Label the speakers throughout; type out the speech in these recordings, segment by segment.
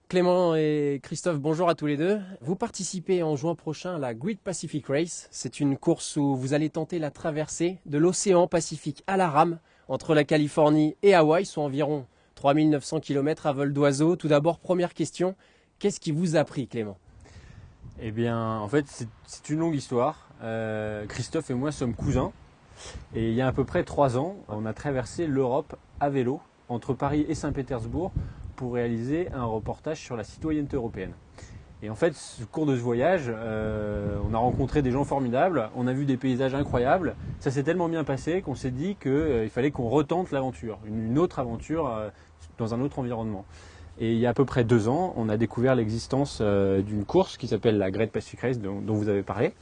Speaker 1: Clément et Christophe, bonjour à tous les deux. Vous participez en juin prochain à la Great Pacific Race. C'est une course où vous allez tenter la traversée de l'océan Pacifique à la rame entre la Californie et Hawaï, soit environ 3900 km à vol d'oiseau. Tout d'abord, première question, qu'est-ce qui vous a pris, Clément?
Speaker 2: Eh bien, en fait, c'est une longue histoire. Christophe et moi sommes cousins. Et il y a à peu près 3 ans, on a traversé l'Europe à vélo entre Paris et Saint-Pétersbourg pour réaliser un reportage sur la citoyenneté européenne. Et en fait, au cours de ce voyage, on a rencontré des gens formidables, on a vu des paysages incroyables. Ça s'est tellement bien passé qu'on s'est dit qu'il fallait qu'on retente l'aventure, une autre aventure dans un autre environnement. Et il y a à peu près 2 ans, on a découvert l'existence d'une course qui s'appelle la Great Pacific Race dont vous avez parlé.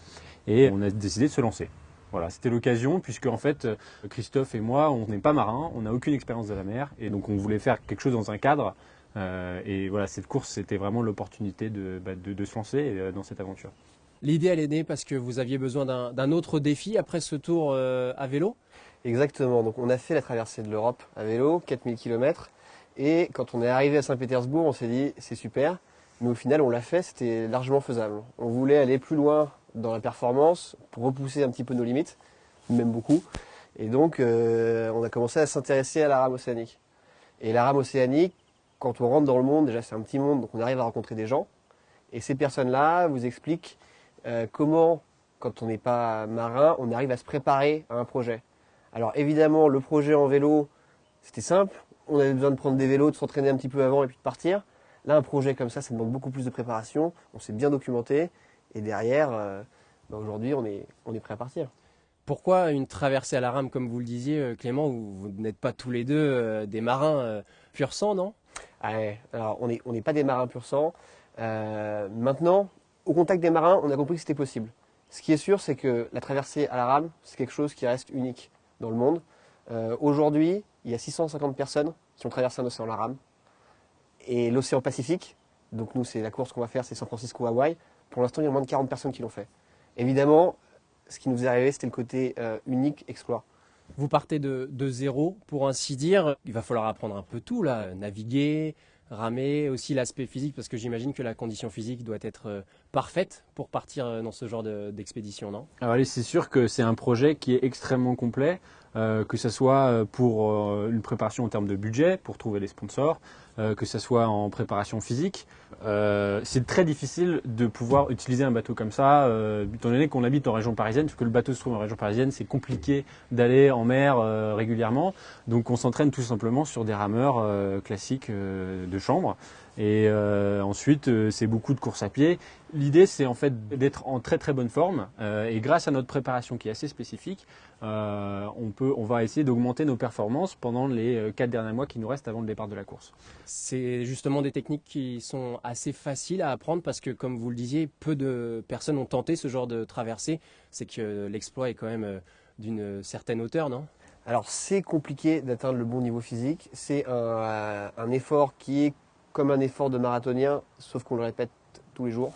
Speaker 2: Et on a décidé de se lancer. Voilà, c'était l'occasion puisque en fait, Christophe et moi, on n'est pas marins, on n'a aucune expérience de la mer. Et donc on voulait faire quelque chose dans un cadre. Et voilà, cette course, c'était vraiment l'opportunité de se lancer dans cette aventure.
Speaker 1: L'idée, elle est née parce que vous aviez besoin d'un autre défi après ce tour à vélo?
Speaker 3: Exactement, donc on a fait la traversée de l'Europe à vélo, 4000 km. Et quand on est arrivé à Saint-Pétersbourg, on s'est dit c'est super. Mais au final, on l'a fait, c'était largement faisable. On voulait aller plus loin dans la performance pour repousser un petit peu nos limites, même beaucoup. Et donc, on a commencé à s'intéresser à la rame océanique. Et la rame océanique, quand on rentre dans le monde, déjà c'est un petit monde, donc on arrive à rencontrer des gens. Et ces personnes-là vous expliquent comment, quand on n'est pas marin, on arrive à se préparer à un projet. Alors évidemment, le projet en vélo, c'était simple. On avait besoin de prendre des vélos, de s'entraîner un petit peu avant et puis de partir. Là, un projet comme ça demande beaucoup plus de préparation. On s'est bien documenté. Et derrière, aujourd'hui, on est prêt à partir.
Speaker 1: Pourquoi une traversée à la rame, comme vous le disiez, Clément, où vous n'êtes pas tous les deux des marins pur sang, non?
Speaker 3: Ouais, alors, on n'est pas des marins pur sang. Maintenant, au contact des marins, on a compris que c'était possible. Ce qui est sûr, c'est que la traversée à la rame, c'est quelque chose qui reste unique dans le monde. Aujourd'hui, il y a 650 personnes qui ont traversé un océan à la rame. Et l'océan Pacifique, donc nous, c'est la course qu'on va faire, c'est San Francisco, Hawaï. Pour l'instant, il y a moins de 40 personnes qui l'ont fait. Évidemment, ce qui nous est arrivé, c'était le côté unique, exploit.
Speaker 1: Vous partez de zéro, pour ainsi dire. Il va falloir apprendre un peu tout, là. Naviguer, ramer, aussi l'aspect physique, parce que j'imagine que la condition physique doit être parfaite pour partir dans ce genre d'expédition, non?
Speaker 2: Alors allez, c'est sûr que c'est un projet qui est extrêmement complet, que ce soit pour une préparation en termes de budget, pour trouver les sponsors, que ce soit en préparation physique. C'est très difficile de pouvoir utiliser un bateau comme ça, étant donné qu'on habite en région parisienne, parce que le bateau se trouve en région parisienne, c'est compliqué d'aller en mer régulièrement. Donc on s'entraîne tout simplement sur des rameurs classiques de chambre. Et ensuite, c'est beaucoup de course à pied. L'idée, c'est en fait d'être en très très bonne forme. Et grâce à notre préparation qui est assez spécifique, on va essayer d'augmenter nos performances pendant les 4 derniers mois qui nous restent avant le départ de la course.
Speaker 1: C'est justement des techniques qui sont assez faciles à apprendre parce que, comme vous le disiez, peu de personnes ont tenté ce genre de traversée. C'est que l'exploit est quand même d'une certaine hauteur, non?
Speaker 3: Alors, c'est compliqué d'atteindre le bon niveau physique. C'est un effort qui est comme un effort de marathonien, sauf qu'on le répète tous les jours.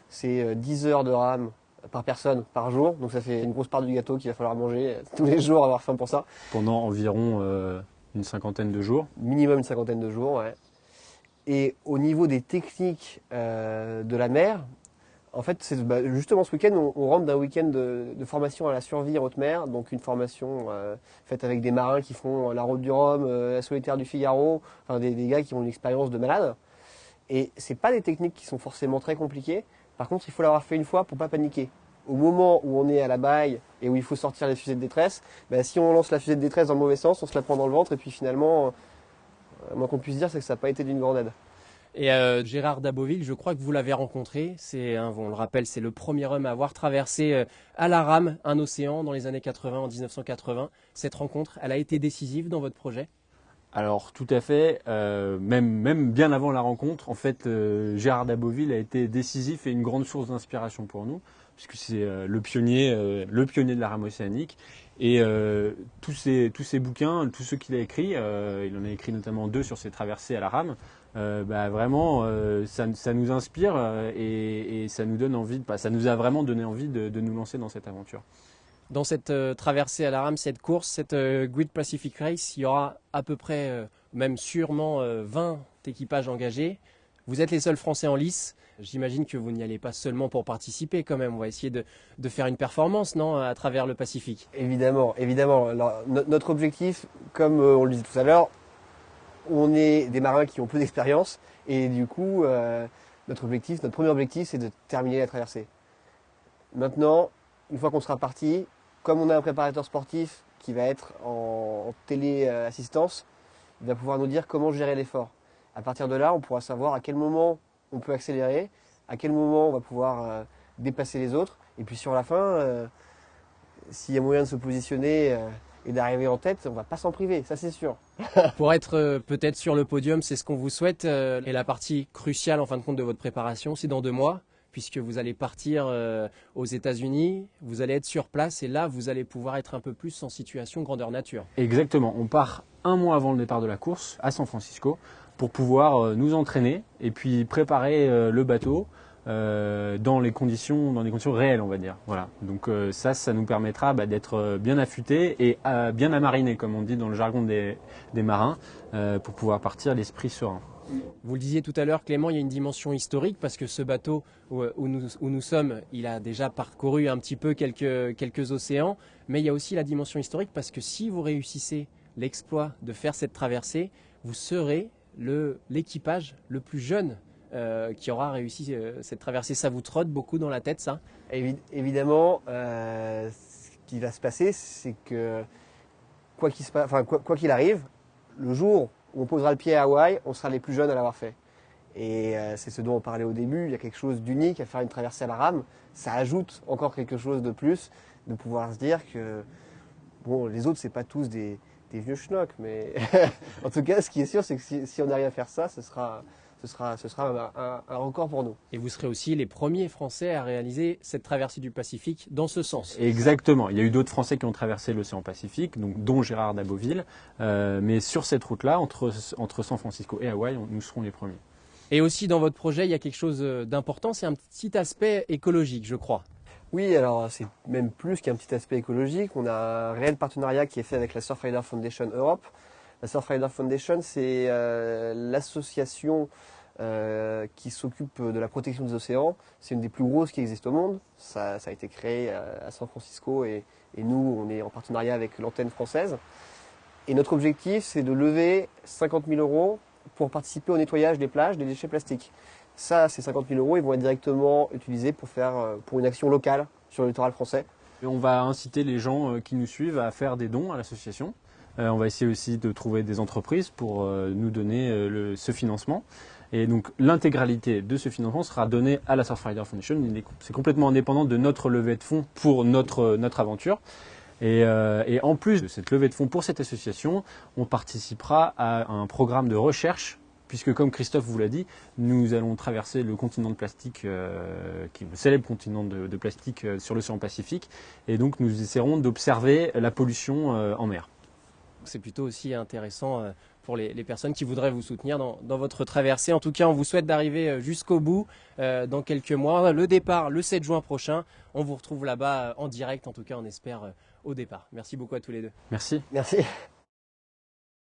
Speaker 3: C'est 10 heures de rame par personne par jour, donc ça fait une grosse part du gâteau qu'il va falloir manger tous les jours, avoir faim pour ça.
Speaker 2: Pendant environ une cinquantaine de jours.
Speaker 3: Minimum une cinquantaine de jours, ouais. Et au niveau des techniques de la mer, en fait, justement ce week-end, on rentre d'un week-end de formation à la survie en haute mer, donc une formation faite avec des marins qui font la Route du Rhum, la Solitaire du Figaro, enfin des gars qui ont une expérience de malade. Et c'est pas des techniques qui sont forcément très compliquées. Par contre, il faut l'avoir fait une fois pour pas paniquer. Au moment où on est à la baille et où il faut sortir les fusées de détresse, si on lance la fusée de détresse dans le mauvais sens, on se la prend dans le ventre et puis finalement, moins qu'on puisse dire, c'est que ça n'a pas été d'une grande aide.
Speaker 1: Et Gérard Daboville, je crois que vous l'avez rencontré. On le rappelle, c'est le premier homme à avoir traversé à la rame un océan dans les années 80, en 1980. Cette rencontre, elle a été décisive dans votre projet?
Speaker 2: Alors tout à fait, même bien avant la rencontre, en fait, Gérard Daboville a été décisif et une grande source d'inspiration pour nous, puisque c'est le pionnier de la rame océanique. Et tous ces bouquins, tous ceux qu'il a écrits, il en a écrit notamment 2 sur ses traversées à la rame. Vraiment, ça nous inspire et ça nous donne envie, ça nous a vraiment donné envie de nous lancer dans cette aventure.
Speaker 1: Dans cette traversée à la rame, cette course, cette Great Pacific Race, il y aura à peu près, même sûrement 20 équipages engagés. Vous êtes les seuls Français en lice. J'imagine que vous n'y allez pas seulement pour participer quand même. On va essayer de faire une performance, non, à travers le Pacifique.
Speaker 3: Évidemment, évidemment. Alors, notre objectif, comme on le disait tout à l'heure, on est des marins qui ont peu d'expérience et du coup, notre premier objectif, c'est de terminer la traversée. Maintenant, une fois qu'on sera parti, comme on a un préparateur sportif qui va être en téléassistance, il va pouvoir nous dire comment gérer l'effort. À partir de là, on pourra savoir à quel moment on peut accélérer, à quel moment on va pouvoir dépasser les autres. Et puis sur la fin, s'il y a moyen de se positionner et d'arriver en tête, on ne va pas s'en priver, ça c'est sûr.
Speaker 1: Pour être peut-être sur le podium, c'est ce qu'on vous souhaite. Et la partie cruciale en fin de compte de votre préparation, c'est dans 2 mois, puisque vous allez partir aux États-Unis, vous allez être sur place et là, vous allez pouvoir être un peu plus en situation grandeur nature.
Speaker 2: Exactement, on part 1 mois avant le départ de la course à San Francisco pour pouvoir nous entraîner et puis préparer le bateau dans les conditions réelles, on va dire. Voilà. Donc ça nous permettra d'être bien affûté et bien amariner, comme on dit dans le jargon des marins, pour pouvoir partir l'esprit serein.
Speaker 1: Vous le disiez tout à l'heure, Clément, il y a une dimension historique parce que ce bateau où nous sommes, il a déjà parcouru un petit peu quelques océans, mais il y a aussi la dimension historique parce que si vous réussissez l'exploit de faire cette traversée, vous serez l'équipage le plus jeune qui aura réussi cette traversée. Ça vous trotte beaucoup dans la tête, ça?
Speaker 3: Évidemment, ce qui va se passer, c'est que quoi qu'il arrive, le jour où on posera le pied à Hawaï, on sera les plus jeunes à l'avoir fait. Et c'est ce dont on parlait au début, il y a quelque chose d'unique à faire une traversée à la rame. Ça ajoute encore quelque chose de plus, de pouvoir se dire que bon, les autres, c'est pas tous des vieux schnocks, mais en tout cas, ce qui est sûr, c'est que si on arrive à faire ça, ce sera un record pour nous.
Speaker 1: Et vous serez aussi les premiers Français à réaliser cette traversée du Pacifique dans ce sens.
Speaker 2: Exactement. Il y a eu d'autres Français qui ont traversé l'océan Pacifique, donc dont Gérard Daboville. Mais sur cette route-là, entre San Francisco et Hawaï, nous serons les premiers.
Speaker 1: Et aussi dans votre projet, il y a quelque chose d'important, c'est un petit aspect écologique, je crois.
Speaker 3: Oui, alors c'est même plus qu'un petit aspect écologique. On a un réel partenariat qui est fait avec la Surfrider Foundation Europe. La Surfrider Foundation, c'est l'association qui s'occupe de la protection des océans. C'est une des plus grosses qui existent au monde. Ça a été créé à San Francisco et nous, on est en partenariat avec l'antenne française. Et notre objectif, c'est de lever 50 000 € pour participer au nettoyage des plages des déchets plastiques. Ça, ces 50 000 €, ils vont être directement utilisés pour une action locale sur le littoral français.
Speaker 2: Et on va inciter les gens qui nous suivent à faire des dons à l'association. On va essayer aussi de trouver des entreprises pour nous donner ce financement. Et donc l'intégralité de ce financement sera donnée à la Surfrider Foundation. C'est complètement indépendant de notre levée de fonds pour notre aventure. Et en plus de cette levée de fonds pour cette association, on participera à un programme de recherche, puisque comme Christophe vous l'a dit, nous allons traverser le continent de plastique, qui est le célèbre continent de plastique sur l'océan Pacifique. Et donc nous essaierons d'observer la pollution en mer.
Speaker 1: C'est plutôt aussi intéressant pour les personnes qui voudraient vous soutenir dans votre traversée. En tout cas, on vous souhaite d'arriver jusqu'au bout dans quelques mois. Le départ le 7 juin prochain. On vous retrouve là-bas en direct, en tout cas on espère au départ. Merci beaucoup à tous les deux.
Speaker 2: Merci.
Speaker 3: Merci.